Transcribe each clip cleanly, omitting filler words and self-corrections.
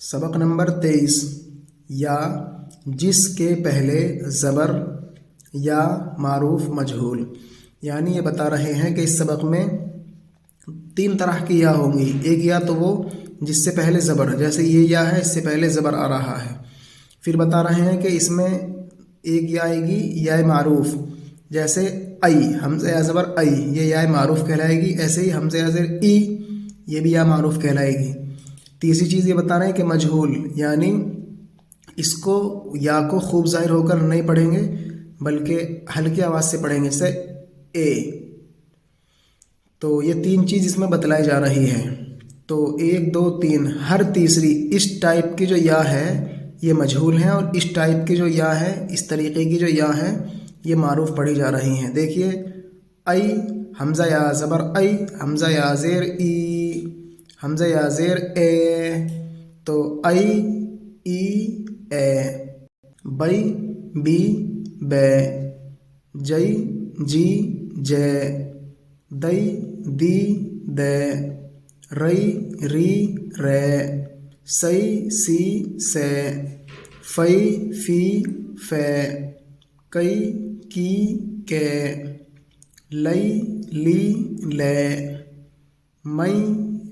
सबक नंबर 23 या जिसके पहले ज़बर या मारूफ मजहूल। यानी ये बता रहे हैं कि इस सबक में 3 तरह की या होंगी। एक या तो वो जिससे पहले ज़बर, जैसे ये या है इससे पहले ज़बर आ रहा है। फिर बता रहे हैं कि इसमें एक या आएगी या मारूफ, जैसे आई, हमज़ा या ज़बर आई, ये या मारूफ कहलाएगी। ऐसे ही हमज़ा या ज़बर ई, ये भी या मारूफ कहलाएगी। तीसरी चीज़ ये बता रहे हैं कि मजहूल, यानी इसको या को खूब ज़ाहिर होकर नहीं पढ़ेंगे बल्कि हल्की आवाज़ से पढ़ेंगे, जैसे ए। तो ये 3 चीज़ इसमें बतलाई जा रही है। तो 1 2 3, हर तीसरी इस टाइप की जो या है ये मजहूल है, और इस टाइप की जो या है, इस तरीके की जो या है, ये मारूफ पढ़ी जा रही हैं। देखिए, आई, हमज़ा या ज़बर आई, हमज़ा या ज़ेर ई, हमज़ा या ज़ेर ए। तो आई ई ए, बई बी बे, जई जी जे, दई दी दे, रई री रे, सई सी से, फई फी फे, कई की के, लई ली ले, मई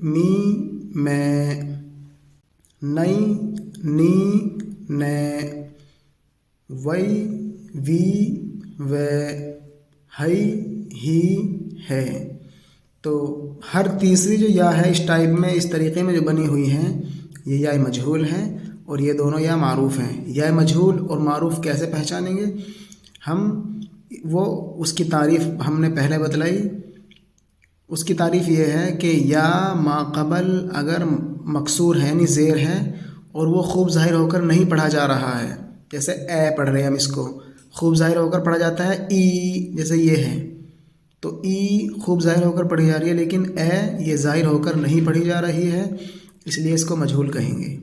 मी मैं, नई नी ने, वई वी वे, हई ही है। तो हर तीसरी जो या है इस टाइप में, इस तरीके में जो बनी हुई हैं, ये या मजहूल हैं और ये दोनों या मारूफ हैं। या मजहूल और मारूफ कैसे पहचानेंगे हम, वो उसकी तारीफ़ हमने पहले बतलाई। उसकी तारीफ़ ये है कि या माक़बल अगर मकसूर है, यानी ज़ेर है, और वो खूब ज़ाहिर होकर नहीं पढ़ा जा रहा है, जैसे ए पढ़ रहे हैं हम, इसको खूब ज़ाहिर होकर पढ़ा जाता है ई, जैसे ये है, तो ई खूब ज़ाहिर होकर पढ़ी जा रही है, लेकिन ए ये ज़ाहिर होकर नहीं पढ़ी जा रही है, इसलिए इसको मजहूल कहेंगे।